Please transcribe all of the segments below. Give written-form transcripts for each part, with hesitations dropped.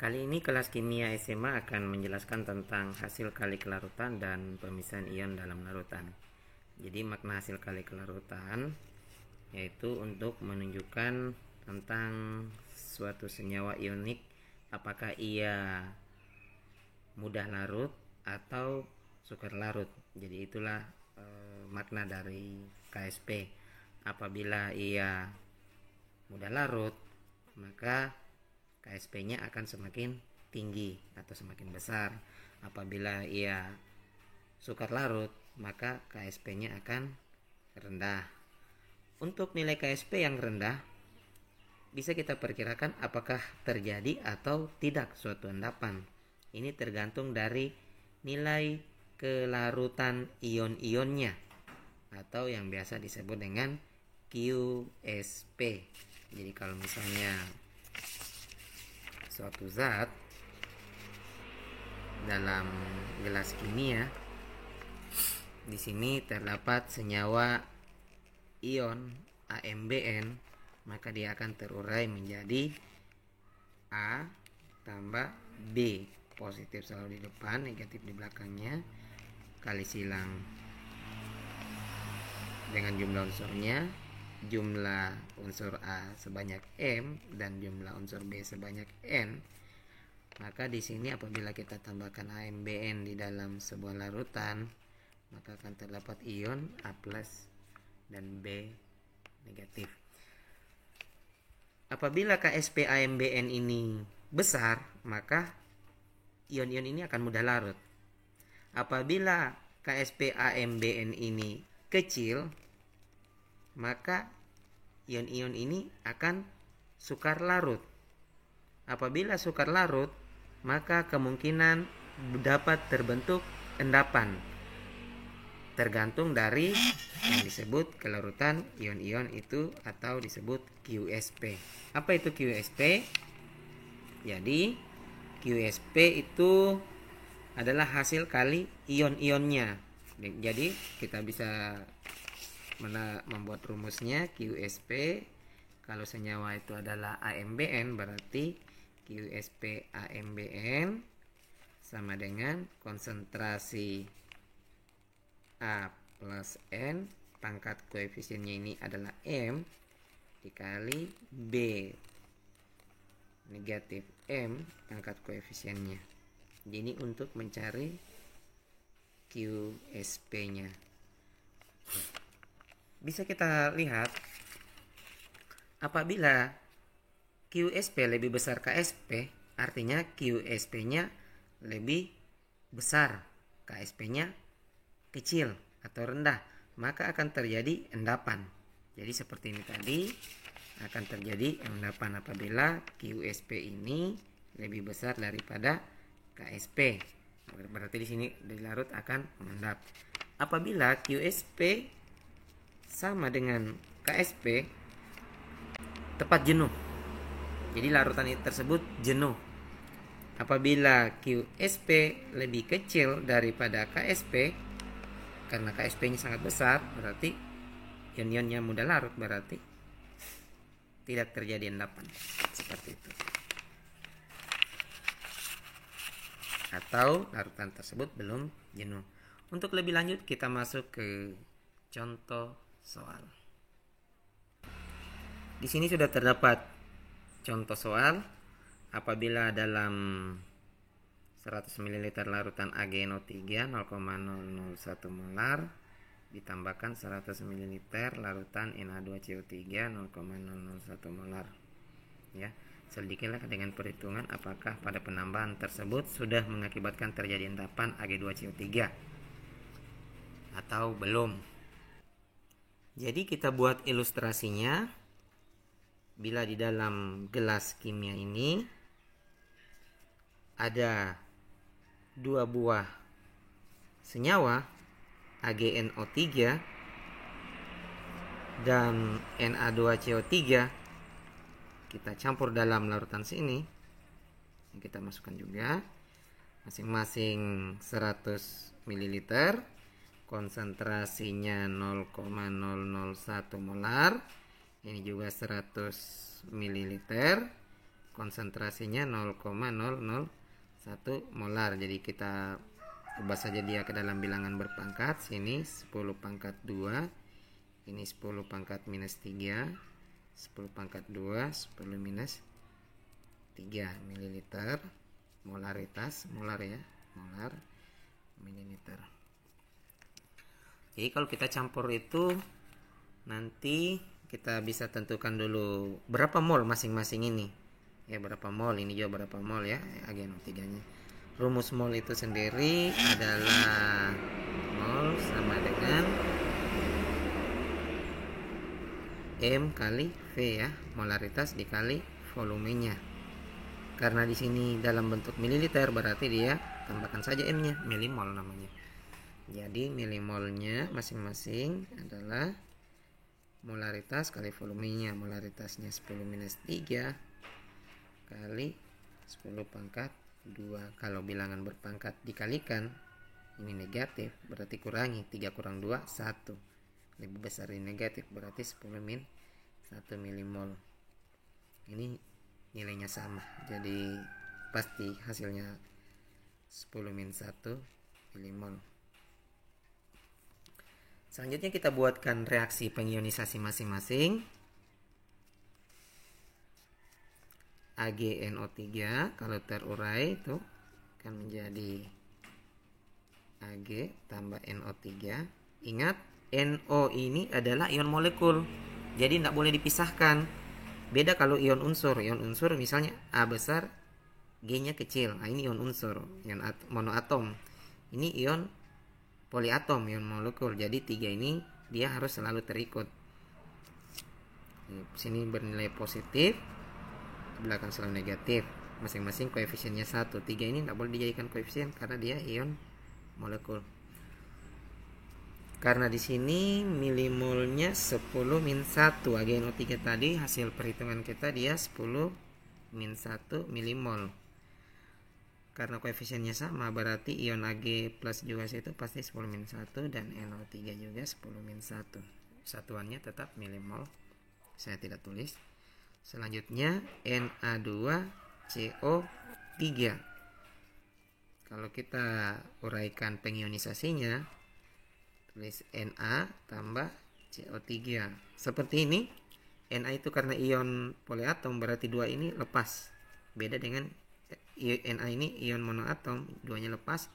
Kali ini kelas kimia SMA akan menjelaskan tentang hasil kali kelarutan dan pemisahan ion dalam larutan. Jadi makna hasil kali kelarutan yaitu untuk menunjukkan tentang suatu senyawa ionik apakah ia mudah larut atau sukar larut. Jadi itulah makna dari KSP. Apabila ia mudah larut, maka KSP-nya akan semakin tinggi atau semakin besar. Apabila ia sukar larut, maka KSP-nya akan rendah. Untuk nilai KSP yang rendah, bisa kita perkirakan apakah terjadi atau tidak suatu endapan. Ini tergantung dari nilai kelarutan ion-ionnya atau yang biasa disebut dengan QSP. Jadi kalau misalnya suatu zat dalam gelas kimia, di sini terdapat senyawa ion AMBN, maka dia akan terurai menjadi A tambah B, positif selalu di depan, negatif di belakangnya, kali silang dengan jumlah unsurnya, jumlah unsur A sebanyak M dan jumlah unsur B sebanyak N. Maka di sini apabila kita tambahkan AMBN di dalam sebuah larutan, maka akan terdapat ion A+ dan B negatif. Apabila KSP AMBN ini besar, maka ion-ion ini akan mudah larut. Apabila KSP AMBN ini kecil, maka ion-ion ini akan sukar larut. Apabila sukar larut, maka kemungkinan dapat terbentuk endapan, tergantung dari yang disebut kelarutan ion-ion itu atau disebut QSP. Apa itu QSP? Jadi QSP itu adalah hasil kali ion-ionnya. Jadi kita bisa membuat rumusnya. QSP kalau senyawa itu adalah AMBN, berarti QSP AMBN sama dengan konsentrasi A plus N, pangkat koefisiennya ini adalah M, dikali B negatif M, pangkat koefisiennya. Jadi untuk mencari QSP-nya, bisa kita lihat apabila QSP lebih besar KSP, artinya QSP-nya lebih besar, KSP-nya kecil atau rendah, maka akan terjadi endapan. Jadi seperti ini tadi, akan terjadi endapan apabila QSP ini lebih besar daripada KSP. Berarti di sini larut akan mengendap. Apabila QSP sama dengan KSP, tepat jenuh. Jadi larutan tersebut jenuh. Apabila QSP lebih kecil daripada KSP, karena KSP-nya sangat besar, berarti ion-ionnya mudah larut, berarti tidak terjadi endapan. Seperti itu. Atau larutan tersebut belum jenuh. Untuk lebih lanjut kita masuk ke contoh soal. Di sini sudah terdapat contoh soal. Apabila dalam 100 ml larutan AgNO3 0,001 molar ditambahkan 100 ml larutan Na2CO3 0,001 molar. Ya, sedikitlah dengan perhitungan apakah pada penambahan tersebut sudah mengakibatkan terjadi endapan Ag2CO3 atau belum. Jadi kita buat ilustrasinya. Bila di dalam gelas kimia ini ada dua buah senyawa AgNO3 dan Na2CO3, kita campur dalam larutan sini. Kita masukkan juga masing-masing 100 ml, konsentrasinya 0,001 molar. Ini juga 100 ml, konsentrasinya 0,001 molar. Jadi kita ubah saja dia ke dalam bilangan berpangkat. Sini 10 pangkat 2, ini 10 pangkat minus 3, 10 pangkat 2, 10 minus 3 mililiter. Molaritas, molar ya, molar mililiter. Jadi kalau kita campur itu, nanti kita bisa tentukan dulu berapa mol masing-masing ini ya, berapa mol ini juga berapa mol ya, AgNO3 nya. Rumus mol itu sendiri adalah mol sama dengan M kali V ya, molaritas dikali volumenya. Karena di sini dalam bentuk mililiter, berarti dia tambahkan saja M-nya, milimol namanya. Jadi milimolnya masing-masing adalah molaritas kali volumenya. Molaritasnya 10 minus 3 kali 10 pangkat 2. Kalau bilangan berpangkat dikalikan, ini negatif, berarti kurangi 3 kurang 2, 1. Lebih besar ini negatif, berarti 10 min 1 milimol. Ini nilainya sama, jadi pasti hasilnya 10 min 1 milimol. Selanjutnya kita buatkan reaksi pengionisasi masing-masing. AgNO3 kalau terurai itu akan menjadi Ag tambah NO3. Ingat, NO ini adalah ion molekul, jadi tidak boleh dipisahkan. Beda kalau ion unsur. Ion unsur misalnya A besar, G-nya kecil. Nah, ini ion unsur, ion monoatom. Ini ion poliatom, ion molekul. Jadi 3 ini dia harus selalu terikut. Sini bernilai positif, belakang selalu negatif, masing-masing koefisiennya 1. 3 ini tidak boleh dijadikan koefisien karena dia ion molekul. Karena di sini milimolnya 10 min 1, AgNO3 tadi hasil perhitungan kita dia 10 min 1 milimol. Karena koefisiennya sama, berarti ion Ag plus juga itu pasti 10 min 1 dan NO3 juga 10 min 1. Satuannya tetap milimol, saya tidak tulis. Selanjutnya Na2CO3. Kalau kita uraikan pengionisasinya, tulis Na tambah CO3. Seperti ini. Na itu karena ion poliatom, berarti 2 ini lepas. Beda dengan Na ini ion monoatom, 2-nya lepas.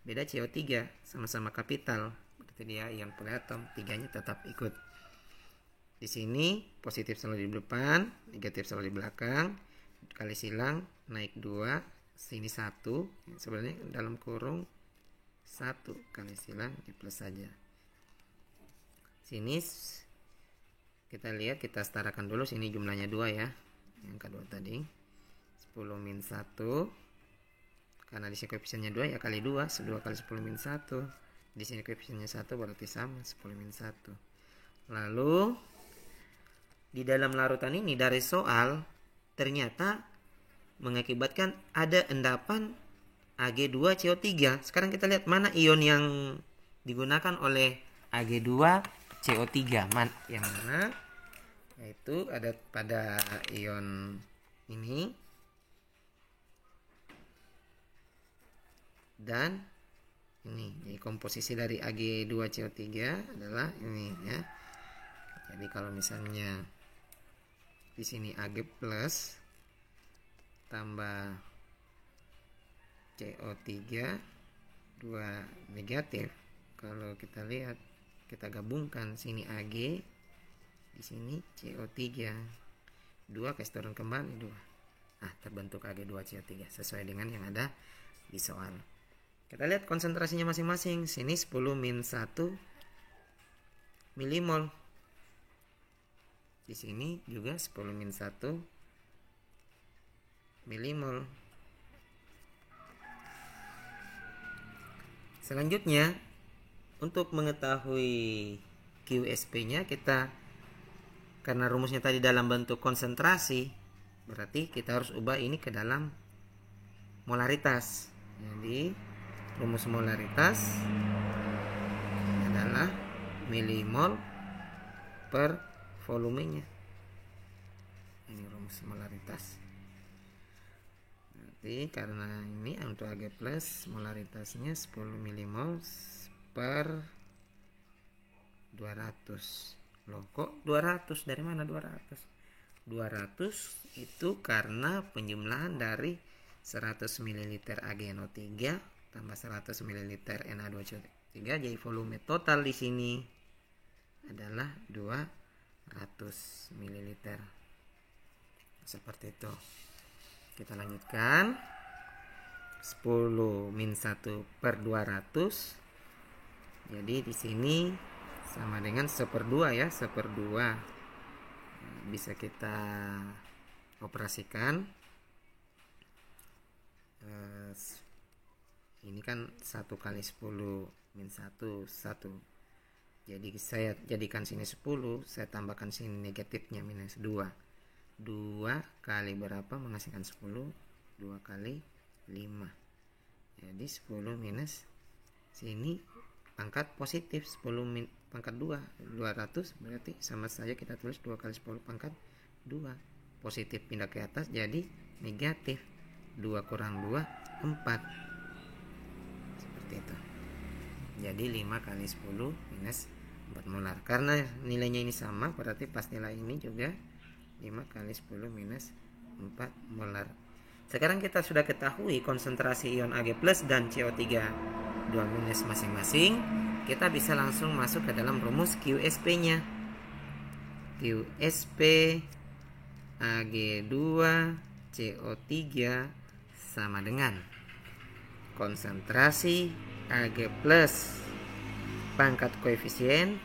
Beda CO3, sama-sama kapital, berarti dia ion poliatom, 3-nya tetap ikut. Di sini positif selalu di depan, negatif selalu di belakang. Kali silang naik 2, sini 1. Sebenarnya dalam kurung 1 kali silang di plus saja. Sini kita lihat, kita setarakan dulu. Sini jumlahnya 2 ya, yang kedua tadi 10 min 1. Karena di sini koefisiennya 2 ya, kali 2, 2 kali 10 min 1. Di sini koefisiennya 1, berarti sama 10 min 1. Lalu di dalam larutan ini dari soal ternyata mengakibatkan ada endapan Ag2CO3. Sekarang kita lihat mana ion yang digunakan oleh Ag2CO3. Yang mana? Yaitu ada pada ion ini dan ini. Jadi komposisi dari Ag2CO3 adalah ini ya. Jadi kalau misalnya di sini Ag plus tambah CO3 2 negatif. Kalau kita lihat, kita gabungkan sini Ag, di sini CO3, 2 kasih turun kembali 2. Terbentuk Ag2CO3 sesuai dengan yang ada di soal. Kita lihat konsentrasinya masing-masing. Sini 10 min 1 milimol. Di sini juga 10 min 1 milimol. Selanjutnya, untuk mengetahui QSP-nya, kita karena rumusnya tadi dalam bentuk konsentrasi, berarti kita harus ubah ini ke dalam molaritas. Jadi rumus molaritas adalah milimol per volumenya. Ini rumus molaritas. berarti karena ini untuk Ag plus molaritasnya 10 milimol per 200. Loh, kok 200? Dari mana 200? 200 itu karena penjumlahan dari 100 ml AgNO3 tambah 100 ml Na2CO3. Jadi volume total di sini adalah 200 ml. Seperti itu. Kita lanjutkan. 10 min 1 per 200. Jadi di sini sama dengan 1/2 ya, 1/2. Bisa kita operasikan. Ini kan 1 kali 10 min 1 1. Jadi saya jadikan sini 10, saya tambahkan sini negatifnya minus 2. 2 kali berapa menghasilkan 10? 2 kali 5. Jadi 10 minus sini pangkat positif, 10 pangkat 2, 200, berarti sama saja kita tulis 2 kali 10 pangkat 2. Positif pindah ke atas jadi negatif. 2 kurang 2, 4. Seperti itu. Jadi 5 kali 10 minus 4 molar. Karena nilainya ini sama, berarti pas nilai ini juga 5 kali 10 minus 4 molar. Sekarang kita sudah ketahui konsentrasi ion Ag plus dan CO3 2- masing-masing. Kita bisa langsung masuk ke dalam rumus QSP-nya. QSP Ag2 CO3 sama dengan konsentrasi Ag plus pangkat koefisien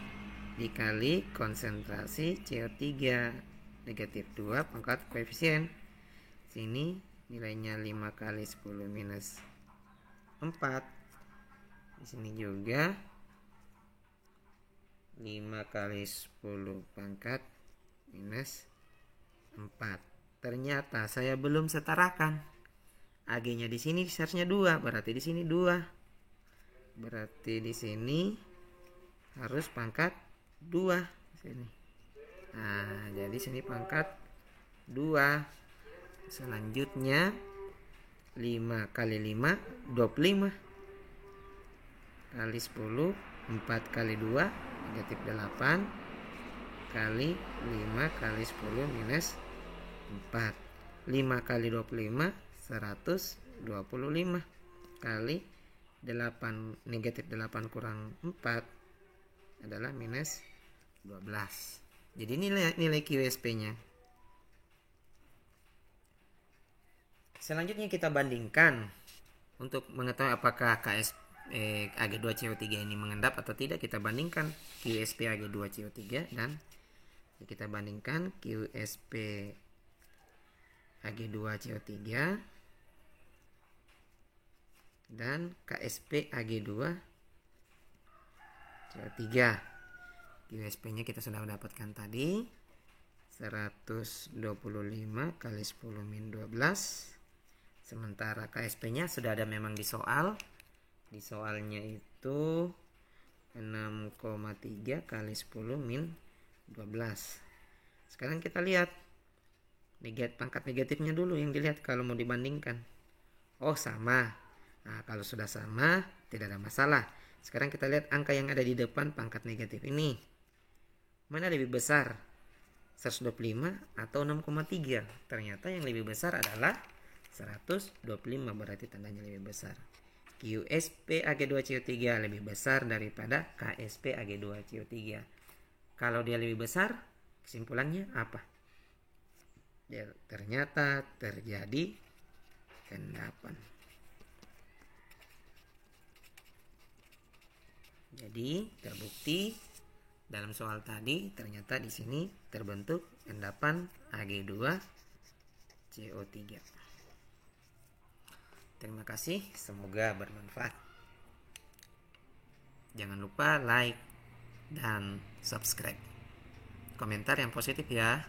dikali konsentrasi CO3 negatif 2 pangkat koefisien. Sini nilainya 5 kali 10 minus 4. Di sini juga 5 kali 10 pangkat minus 4. Ternyata saya belum setarakan. Ag-nya di sini seharusnya 2, berarti di sini 2. Berarti di sini harus pangkat 2 sini. Nah, jadi sini pangkat 2. Selanjutnya 5 kali 5 25 kali 10 4 kali 2 negatif 8 kali 5 kali 10 minus 4. 5 kali 25 125 kali 8 negatif 8 kurang 4 adalah minus 12. Jadi nilai QSP-nya. Selanjutnya kita bandingkan untuk mengetahui apakah Ag2CO3 ini mengendap atau tidak. Kita bandingkan QSP Ag2CO3 dan kita bandingkan QSP Ag2CO3 dan KSP Ag2CO3. QSP-nya kita sudah mendapatkan tadi 125 kali 10 min 12. Sementara KSP-nya sudah ada memang di soal. Di soalnya itu 6,3 kali 10 min 12. Sekarang kita lihat pangkat negatifnya dulu yang dilihat kalau mau dibandingkan. Oh, sama. Nah, kalau sudah sama tidak ada masalah. Sekarang kita lihat angka yang ada di depan pangkat negatif ini. Mana lebih besar? 125 atau 6,3? Ternyata yang lebih besar adalah 125, berarti tandanya lebih besar. QSP Ag2CO3 lebih besar daripada KSP Ag2CO3. Kalau dia lebih besar, kesimpulannya apa? Ternyata terjadi endapan. Jadi terbukti dalam soal tadi ternyata di sini terbentuk endapan Ag2CO3. Terima kasih, semoga bermanfaat. Jangan lupa like dan subscribe. Komentar yang positif ya.